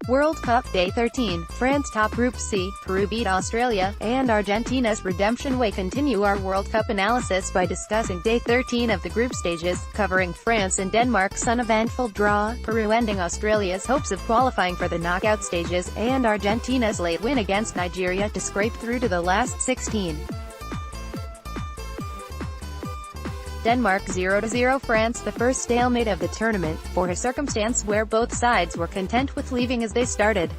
World Cup Day 13, France top Group C, Peru beat Australia, and Argentina's RedemptionWe. Continue our World Cup analysis by discussing Day 13 of the group stages, covering France and Denmark's uneventful draw, Peru ending Australia's hopes of qualifying for the knockout stages, and Argentina's late win against Nigeria to scrape through to the last 16. Denmark 0-0 France. The first stalemate of the tournament, for a circumstance where both sides were content with leaving as they started.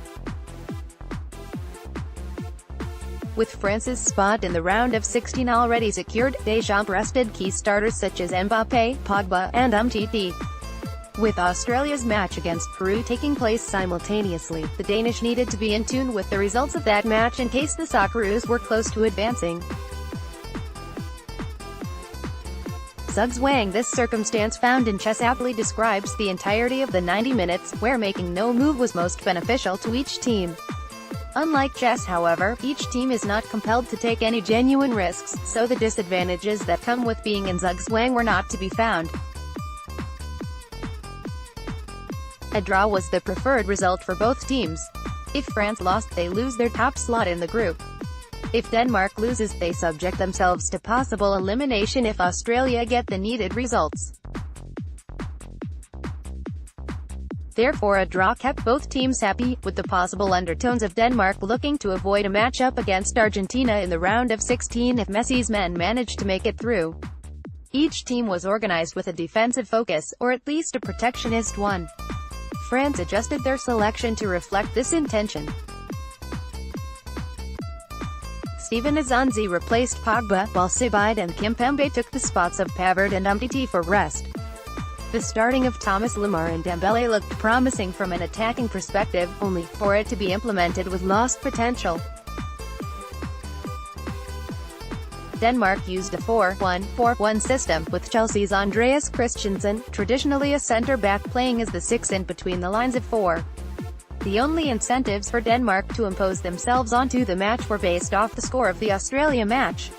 With France's spot in the round of 16 already secured, Deschamps rested key starters such as Mbappé, Pogba, and Umtiti. With Australia's match against Peru taking place simultaneously, the Danish needed to be in tune with the results of that match in case the Socceroos were close to advancing. Zugzwang. This circumstance found in chess aptly describes the entirety of the 90 minutes, where making no move was most beneficial to each team. Unlike chess, however, each team is not compelled to take any genuine risks, so the disadvantages that come with being in Zugzwang were not to be found. A draw was the preferred result for both teams. If France lost, they lose their top slot in the group. If Denmark loses, they subject themselves to possible elimination if Australia get the needed results. Therefore, a draw kept both teams happy, with the possible undertones of Denmark looking to avoid a matchup against Argentina in the round of 16 if Messi's men managed to make it through. Each team was organized with a defensive focus, or at least a protectionist one. France adjusted their selection to reflect this intention. Steven Azanzi replaced Pogba, while Sibide and Kimpembe took the spots of Pavard and Umtiti for rest. The starting of Thomas Lemar and Dembele looked promising from an attacking perspective, only for it to be implemented with lost potential. Denmark used a 4-1-4-1 system, with Chelsea's Andreas Christensen, traditionally a centre-back, playing as the six-in between the lines of four. The only incentives for Denmark to impose themselves onto the match were based off the score of the Australia match.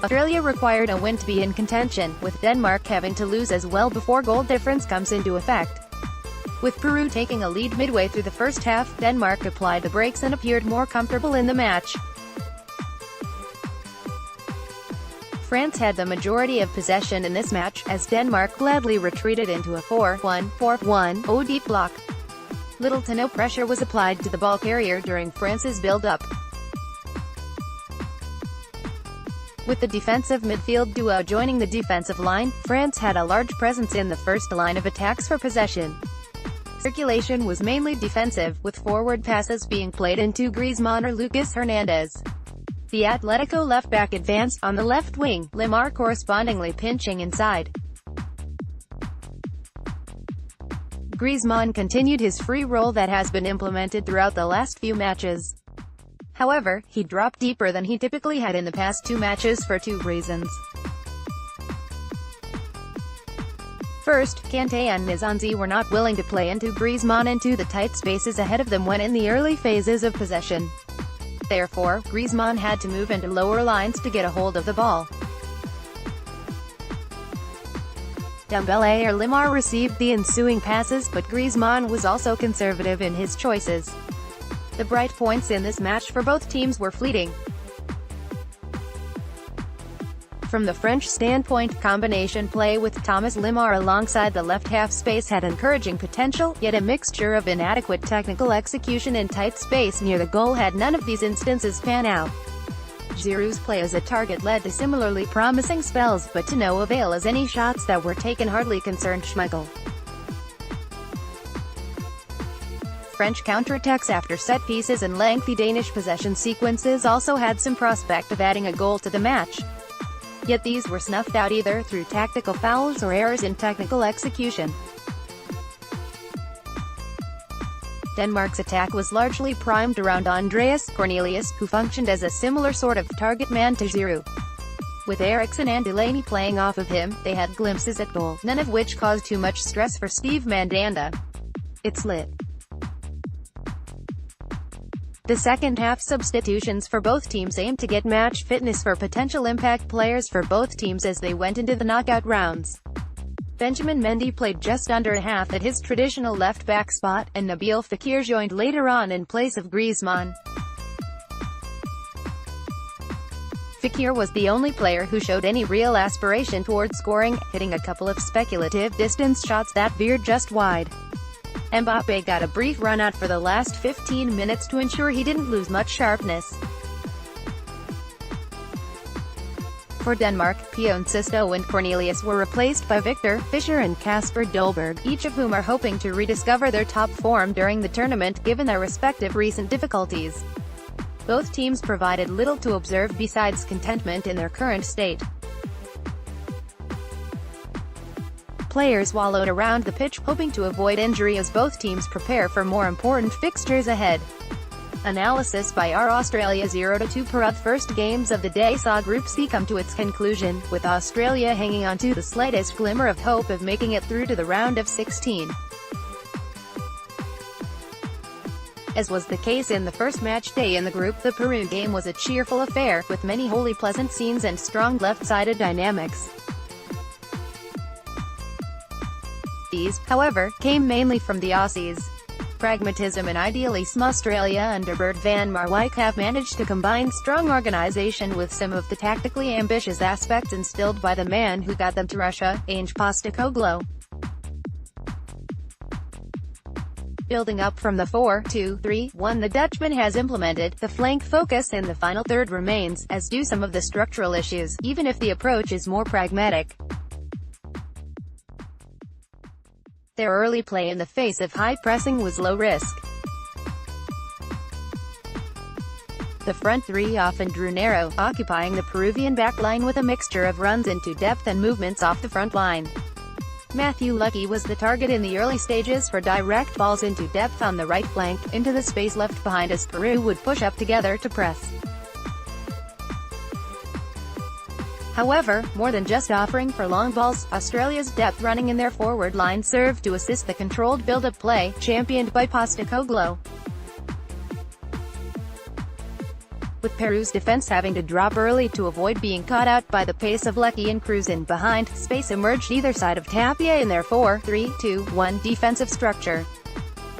Australia required a win to be in contention, with Denmark having to lose as well before goal difference comes into effect. With Peru taking a lead midway through the first half, Denmark applied the brakes and appeared more comfortable in the match. France had the majority of possession in this match, as Denmark gladly retreated into a 4-1-4-1 deep block. Little to no pressure was applied to the ball carrier during France's build-up. With the defensive midfield duo joining the defensive line, France had a large presence in the first line of attacks for possession. Circulation was mainly defensive, with forward passes being played into Griezmann or Lucas Hernandez. The Atletico left-back advanced on the left wing, Lemar correspondingly pinching inside. Griezmann continued his free role that has been implemented throughout the last few matches. However, he dropped deeper than he typically had in the past two matches for two reasons. First, Kanté and Nzonzi were not willing to play into Griezmann into the tight spaces ahead of them when in the early phases of possession. Therefore, Griezmann had to move into lower lines to get a hold of the ball. Dembele or Lemar received the ensuing passes, but Griezmann was also conservative in his choices. The bright points in this match for both teams were fleeting. From the French standpoint, combination play with Thomas Lemar alongside the left half space had encouraging potential, yet a mixture of inadequate technical execution in tight space near the goal had none of these instances pan out. Giroud's play as a target led to similarly promising spells, but to no avail, as any shots that were taken hardly concerned Schmeichel. French counterattacks after set pieces and lengthy Danish possession sequences also had some prospect of adding a goal to the match. Yet these were snuffed out either through tactical fouls or errors in technical execution. Denmark's attack was largely primed around Andreas Cornelius, who functioned as a similar sort of target man to Giroud. With Eriksen and Delaney playing off of him, they had glimpses at goal, none of which caused too much stress for Steve Mandanda. It's lit. The second-half substitutions for both teams aimed to get match fitness for potential impact players for both teams as they went into the knockout rounds. Benjamin Mendy played just under a half at his traditional left-back spot, and Nabil Fekir joined later on in place of Griezmann. Fekir was the only player who showed any real aspiration towards scoring, hitting a couple of speculative distance shots that veered just wide. Mbappé got a brief run-out for the last 15 minutes to ensure he didn't lose much sharpness. For Denmark, Pion Sisto and Cornelius were replaced by Victor Fischer and Kasper Dolberg, each of whom are hoping to rediscover their top form during the tournament, given their respective recent difficulties. Both teams provided little to observe besides contentment in their current state. Players wallowed around the pitch, hoping to avoid injury as both teams prepare for more important fixtures ahead. Analysis by our Australia 0-2 Peru. First games of the day saw Group C come to its conclusion, with Australia hanging on to the slightest glimmer of hope of making it through to the round of 16. As was the case in the first match day in the group, the Peru game was a cheerful affair, with many wholly pleasant scenes and strong left-sided dynamics. These, however, came mainly from the Aussies. Pragmatism and idealism. Australia under Bert van Marwijk have managed to combine strong organisation with some of the tactically ambitious aspects instilled by the man who got them to Russia, Ange Postecoglou. Building up from the 4-2-3-1 the Dutchman has implemented, the flank focus in the final third remains, as do some of the structural issues, even if the approach is more pragmatic. Their early play in the face of high pressing was low risk. The front three often drew narrow, occupying the Peruvian backline with a mixture of runs into depth and movements off the front line. Matthew Lucky was the target in the early stages for direct balls into depth on the right flank, into the space left behind as Peru would push up together to press. However, more than just offering for long balls, Australia's depth running in their forward line served to assist the controlled build-up play, championed by Postecoglou. With Peru's defense having to drop early to avoid being caught out by the pace of Lucky and Cruz in behind, space emerged either side of Tapia in their 4-3-2-1 defensive structure.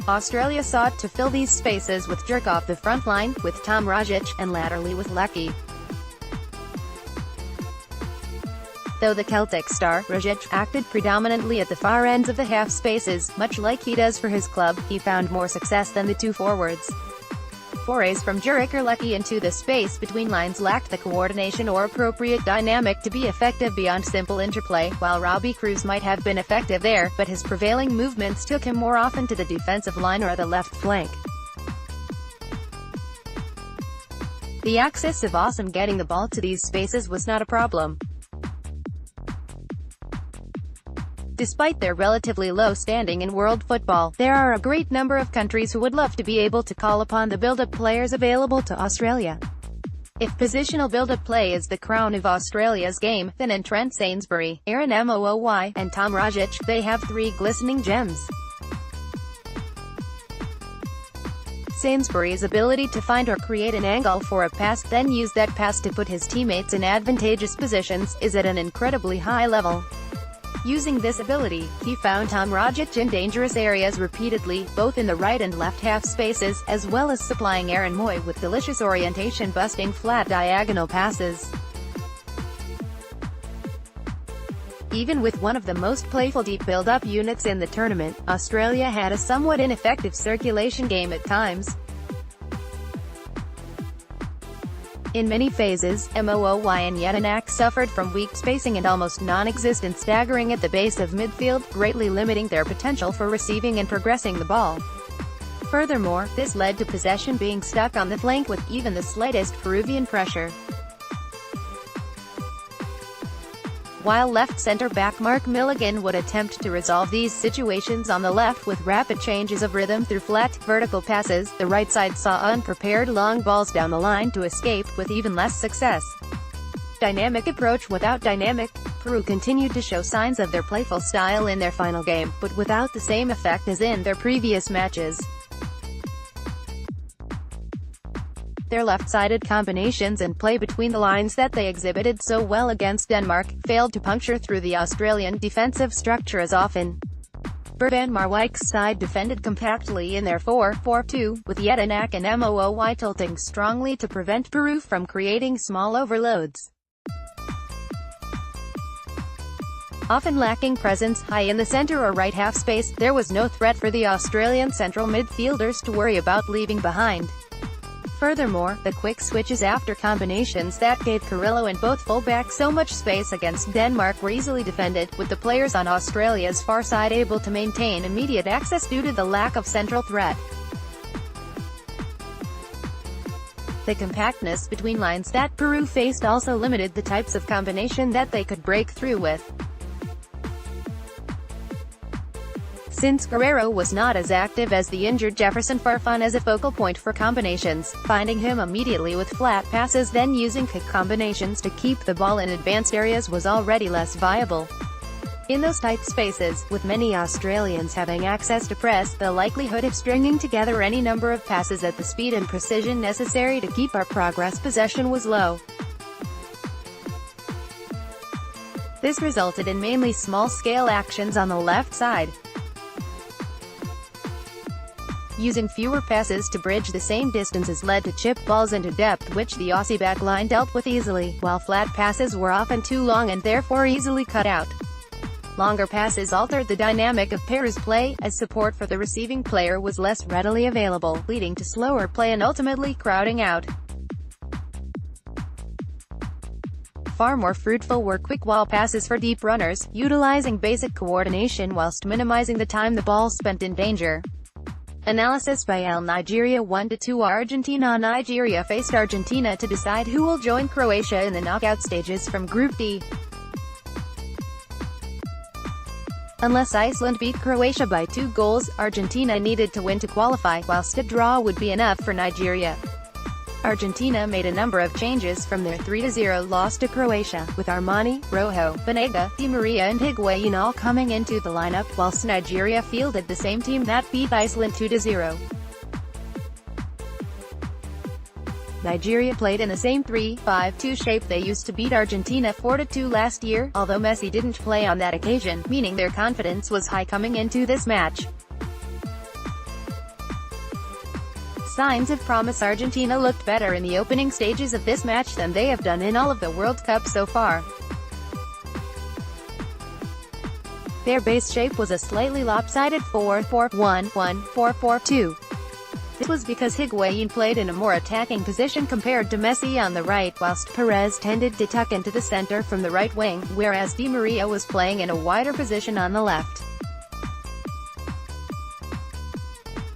Australia sought to fill these spaces with jerk off the front line, with Tom Rogic, and laterally with Lucky. Though the Celtic star, Rogic, acted predominantly at the far ends of the half spaces, much like he does for his club, he found more success than the two forwards. Forays from Juric or Lucky into the space between lines lacked the coordination or appropriate dynamic to be effective beyond simple interplay, while Robbie Cruz might have been effective there, but his prevailing movements took him more often to the defensive line or the left flank. The axis of awesome getting the ball to these spaces was not a problem. Despite their relatively low standing in world football, there are a great number of countries who would love to be able to call upon the build-up players available to Australia. If positional build-up play is the crown of Australia's game, then in Trent Sainsbury, Aaron Mooy, and Tom Rogic, they have three glistening gems. Sainsbury's ability to find or create an angle for a pass, then use that pass to put his teammates in advantageous positions, is at an incredibly high level. Using this ability, he found Tom Rogic in dangerous areas repeatedly, both in the right and left half spaces, as well as supplying Aaron Mooy with delicious orientation-busting flat diagonal passes. Even with one of the most playful deep build-up units in the tournament, Australia had a somewhat ineffective circulation game at times. In many phases, Mooy and Jedinak suffered from weak spacing and almost non-existent staggering at the base of midfield, greatly limiting their potential for receiving and progressing the ball. Furthermore, this led to possession being stuck on the flank with even the slightest Peruvian pressure. While left centre-back Mark Milligan would attempt to resolve these situations on the left with rapid changes of rhythm through flat, vertical passes, the right side saw unprepared long balls down the line to escape, with even less success. Dynamic approach without dynamic. Peru continued to show signs of their playful style in their final game, but without the same effect as in their previous matches. their left-sided combinations and play between the lines that they exhibited so well against Denmark, failed to puncture through the Australian defensive structure as often. Van Marwijk's side defended compactly in their 4-4-2, with Jedinak and Mooy tilting strongly to prevent Peru from creating small overloads. Often lacking presence high in the center or right half space, there was no threat for the Australian central midfielders to worry about leaving behind. Furthermore, the quick switches after combinations that gave Carrillo and both fullbacks so much space against Denmark were easily defended, with the players on Australia's far side able to maintain immediate access due to the lack of central threat. The compactness between lines that Peru faced also limited the types of combination that they could break through with. Since Guerrero was not as active as the injured Jefferson Farfan as a focal point for combinations, finding him immediately with flat passes then using quick combinations to keep the ball in advanced areas was already less viable. In those tight spaces, with many Australians having access to press, the likelihood of stringing together any number of passes at the speed and precision necessary to keep our progress possession was low. This resulted in mainly small-scale actions on the left side. Using fewer passes to bridge the same distances led to chip balls into depth which the Aussie backline dealt with easily, while flat passes were often too long and therefore easily cut out. Longer passes altered the dynamic of Peru's play, as support for the receiving player was less readily available, leading to slower play and ultimately crowding out. Far more fruitful were quick wall passes for deep runners, utilizing basic coordination whilst minimizing the time the ball spent in danger. Analysis by L. Nigeria 1-2 Argentina faced Argentina to decide who will join Croatia in the knockout stages from Group D. Unless Iceland beat Croatia by 2 goals, Argentina needed to win to qualify, whilst a draw would be enough for Nigeria. Argentina made a number of changes from their 3-0 loss to Croatia, with Armani, Rojo, Banega, Di Maria and Higuain all coming into the lineup, whilst Nigeria fielded the same team that beat Iceland 2-0. Nigeria played in the same 3-5-2 shape they used to beat Argentina 4-2 last year, although Messi didn't play on that occasion, meaning their confidence was high coming into this match. Signs of promise. Argentina looked better in the opening stages of this match than they have done in all of the World Cup so far. Their base shape was a slightly lopsided 4-4-1-1, 4-4-2. This was because Higuain played in a more attacking position compared to Messi on the right, whilst Perez tended to tuck into the center from the right wing, whereas Di Maria was playing in a wider position on the left.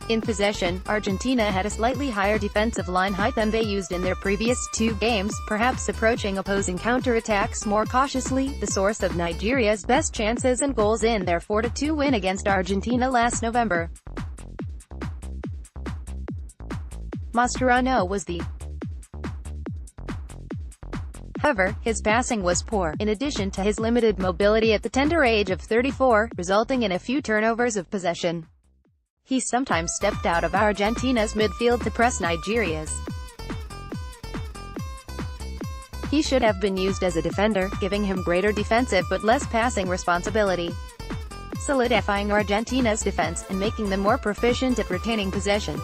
In possession, Argentina had a slightly higher defensive line height than they used in their previous 2 games, perhaps approaching opposing counterattacks more cautiously, the source of Nigeria's best chances and goals in their 4-2 win against Argentina last November. Mascherano was the However, his passing was poor, in addition to his limited mobility at the tender age of 34, resulting in a few turnovers of possession. He sometimes stepped out of Argentina's midfield to press Nigeria's. He should have been used as a defender, giving him greater defensive but less passing responsibility, solidifying Argentina's defense, and making them more proficient at retaining possession.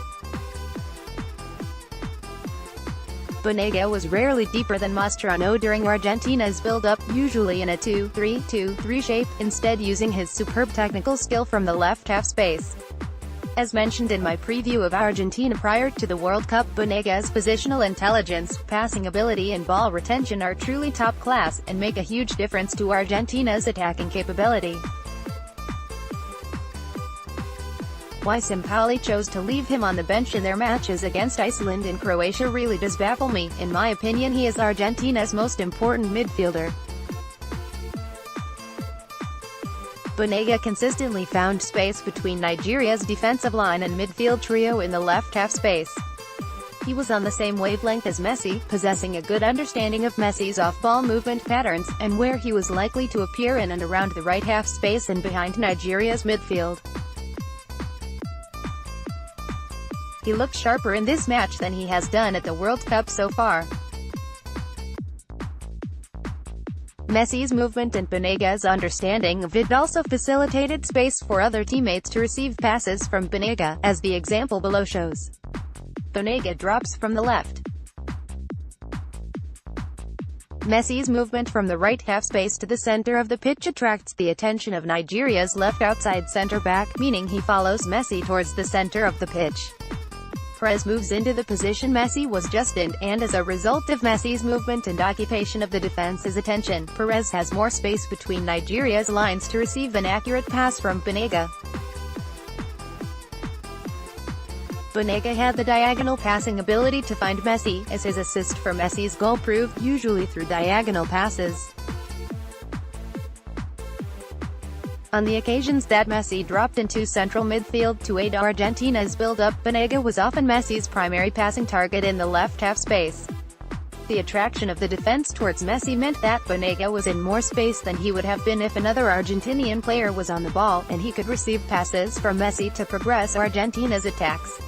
Banega was rarely deeper than Mascherano during Argentina's build-up, usually in a 2-3-2-3 shape, instead using his superb technical skill from the left half space. As mentioned in my preview of Argentina prior to the World Cup, Banega's positional intelligence, passing ability and ball retention are truly top class, and make a huge difference to Argentina's attacking capability. Why Sampaoli chose to leave him on the bench in their matches against Iceland and Croatia really does baffle me. In my opinion, he is Argentina's most important midfielder. Banega consistently found space between Nigeria's defensive line and midfield trio in the left half space. He was on the same wavelength as Messi, possessing a good understanding of Messi's off-ball movement patterns, and where he was likely to appear in and around the right half space and behind Nigeria's midfield. He looked sharper in this match than he has done at the World Cup so far. Messi's movement and Banega's understanding of it also facilitated space for other teammates to receive passes from Banega, as the example below shows. Banega drops from the left. Messi's movement from the right half space to the center of the pitch attracts the attention of Nigeria's left outside center-back, meaning he follows Messi towards the center of the pitch. Perez moves into the position Messi was just in, and as a result of Messi's movement and occupation of the defense's attention, Perez has more space between Nigeria's lines to receive an accurate pass from Banega. Banega had the diagonal passing ability to find Messi, as his assist for Messi's goal proved, usually through diagonal passes. On the occasions that Messi dropped into central midfield to aid Argentina's build-up, Banega was often Messi's primary passing target in the left half space. The attraction of the defense towards Messi meant that Banega was in more space than he would have been if another Argentinian player was on the ball, and he could receive passes from Messi to progress Argentina's attacks.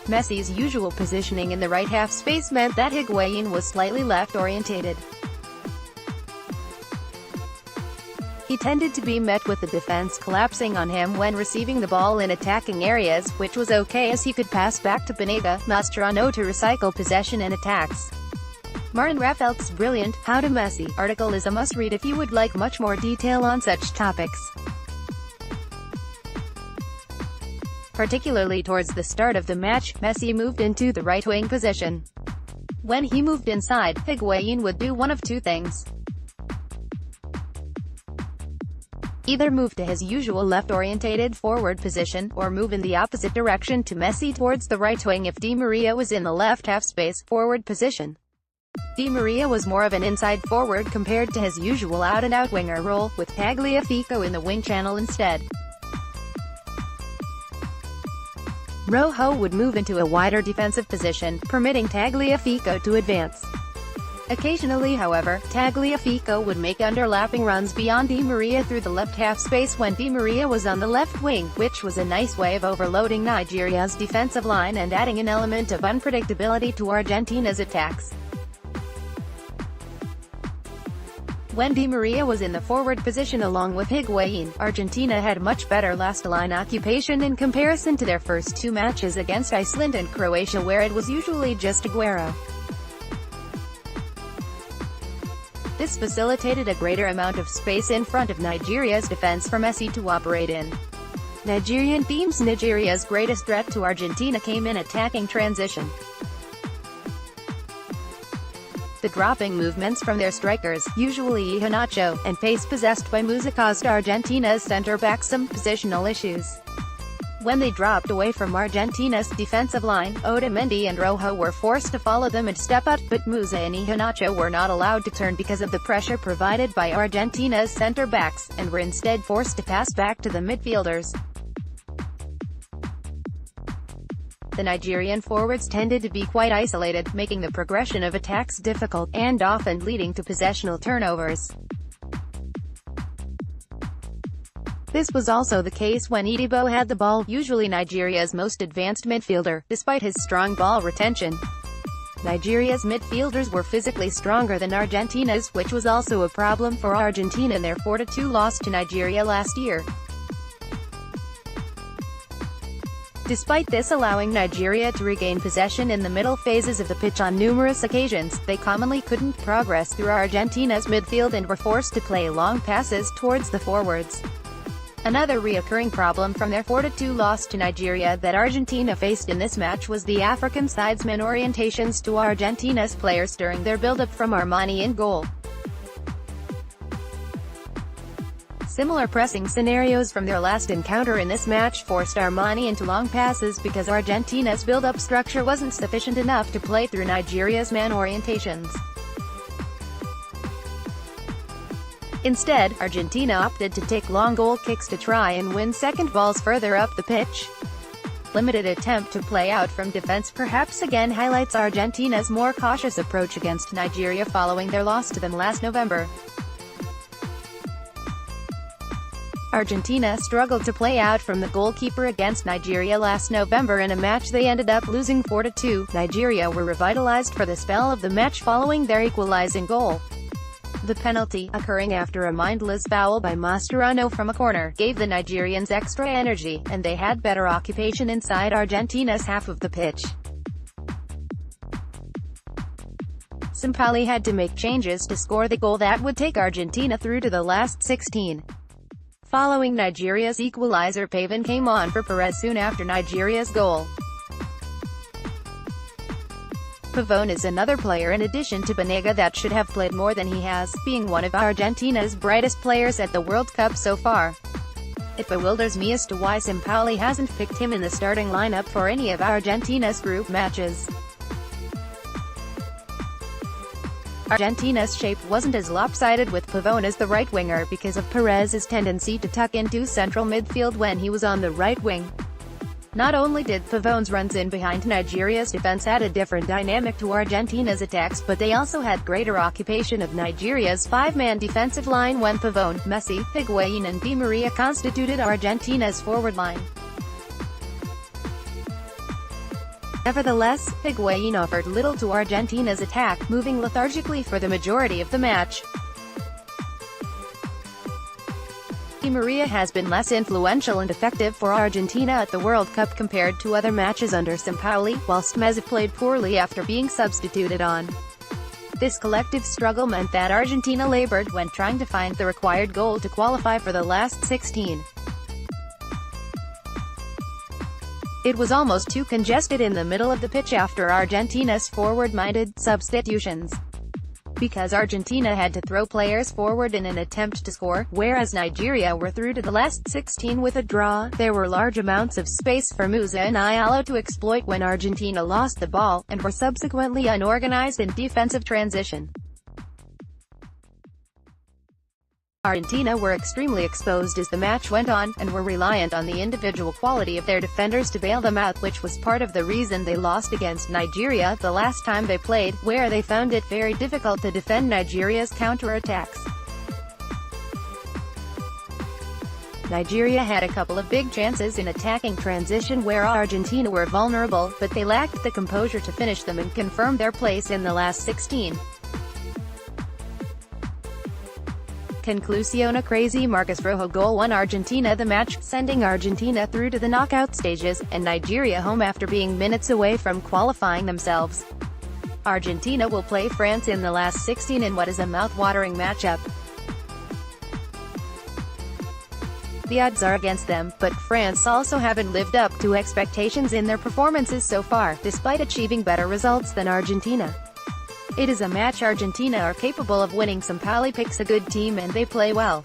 Messi's usual positioning in the right half space meant that Higuain was slightly left-orientated. He tended to be met with the defense collapsing on him when receiving the ball in attacking areas, which was okay as he could pass back to Banega, Mascherano to recycle possession and attacks. Martin Raffelt's brilliant "How to Messi" article is a must-read if you would like much more detail on such topics. Particularly towards the start of the match, Messi moved into the right wing position. When he moved inside, Higuain would do one of two things. Either move to his usual left-orientated forward position, or move in the opposite direction to Messi towards the right wing if Di Maria was in the left half-space forward position. Di Maria was more of an inside forward compared to his usual out-and-out winger role, with Tagliafico in the wing channel instead. Rojo would move into a wider defensive position, permitting Tagliafico to advance. Occasionally, however, Tagliafico would make underlapping runs beyond Di Maria through the left half space when Di Maria was on the left wing, which was a nice way of overloading Nigeria's defensive line and adding an element of unpredictability to Argentina's attacks. When Di Maria was in the forward position along with Higuain, Argentina had much better last-line occupation in comparison to their first two matches against Iceland and Croatia, where it was usually just Aguero. This facilitated a greater amount of space in front of Nigeria's defense for Messi to operate in. Nigerian teams Nigeria's greatest threat to Argentina came in attacking transition. The dropping movements from their strikers, usually Iheanacho, and pace possessed by Musa caused Argentina's center-back some positional issues. When they dropped away from Argentina's defensive line, Otamendi and Rojo were forced to follow them and step out, but Musa and Iheanacho were not allowed to turn because of the pressure provided by Argentina's center-backs, and were instead forced to pass back to the midfielders. The Nigerian forwards tended to be quite isolated, making the progression of attacks difficult, and often leading to possessional turnovers. This was also the case when Idibo had the ball, usually Nigeria's most advanced midfielder, despite his strong ball retention. Nigeria's midfielders were physically stronger than Argentina's, which was also a problem for Argentina in their 4-2 loss to Nigeria last year. Despite this allowing Nigeria to regain possession in the middle phases of the pitch on numerous occasions, they commonly couldn't progress through Argentina's midfield and were forced to play long passes towards the forwards. Another recurring problem from their 4-2 loss to Nigeria that Argentina faced in this match was the African side's main orientations to Argentina's players during their build-up from Armani in goal. Similar pressing scenarios from their last encounter in this match forced Armani into long passes because Argentina's build-up structure wasn't sufficient enough to play through Nigeria's man orientations. Instead, Argentina opted to take long goal kicks to try and win second balls further up the pitch. Limited attempt to play out from defense perhaps again highlights Argentina's more cautious approach against Nigeria following their loss to them last November. Argentina struggled to play out from the goalkeeper against Nigeria last November in a match they ended up losing 4-2. Nigeria were revitalized for the spell of the match following their equalizing goal. The penalty, occurring after a mindless foul by Mascherano from a corner, gave the Nigerians extra energy, and they had better occupation inside Argentina's half of the pitch. Sampaoli had to make changes to score the goal that would take Argentina through to the last 16. Following Nigeria's equalizer, Pavon came on for Perez soon after Nigeria's goal. Pavon is another player in addition to Banega that should have played more than he has, being one of Argentina's brightest players at the World Cup so far. It bewilders me as to why Sampaoli hasn't picked him in the starting lineup for any of Argentina's group matches. Argentina's shape wasn't as lopsided with Pavon as the right winger because of Perez's tendency to tuck into central midfield when he was on the right wing. Not only did Pavon's runs in behind Nigeria's defense add a different dynamic to Argentina's attacks, but they also had greater occupation of Nigeria's five-man defensive line when Pavon, Messi, Higuain and Di Maria constituted Argentina's forward line. Nevertheless, Higuain offered little to Argentina's attack, moving lethargically for the majority of the match. Di Maria has been less influential and effective for Argentina at the World Cup compared to other matches under Sampaoli, whilst Messi played poorly after being substituted on. This collective struggle meant that Argentina labored when trying to find the required goal to qualify for the last 16. It was almost too congested in the middle of the pitch after Argentina's forward-minded substitutions. Because Argentina had to throw players forward in an attempt to score, whereas Nigeria were through to the last 16 with a draw, there were large amounts of space for Musa and Ayala to exploit when Argentina lost the ball, and were subsequently unorganized in defensive transition. Argentina were extremely exposed as the match went on, and were reliant on the individual quality of their defenders to bail them out, which was part of the reason they lost against Nigeria the last time they played, where they found it very difficult to defend Nigeria's counter-attacks. Nigeria had a couple of big chances in attacking transition where Argentina were vulnerable, but they lacked the composure to finish them and confirm their place in the last 16. Conclusiona crazy Marcus Rojo goal won Argentina the match, sending Argentina through to the knockout stages, and Nigeria home after being minutes away from qualifying themselves. Argentina will play France in the last 16 in what is a mouth-watering matchup. The odds are against them, but France also haven't lived up to expectations in their performances so far, despite achieving better results than Argentina. It is a match Argentina are capable of winning. Sampaoli picks a good team and they play well.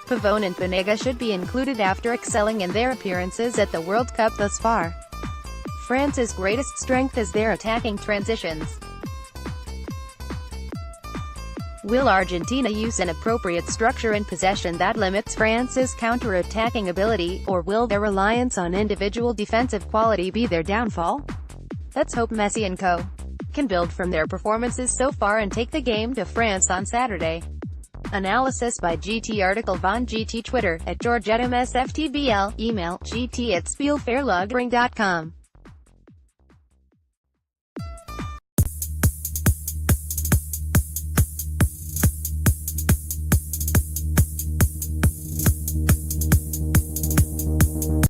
Pavon and Banega should be included after excelling in their appearances at the World Cup thus far. France's greatest strength is their attacking transitions. Will Argentina use an appropriate structure and possession that limits France's counter-attacking ability, or will their reliance on individual defensive quality be their downfall? Let's hope Messi and co. can build from their performances so far and take the game to France on Saturday. Analysis by GT. Article von GT. Twitter, @GeorgetteMSFTBL, email, gt@spielverlagerung.com.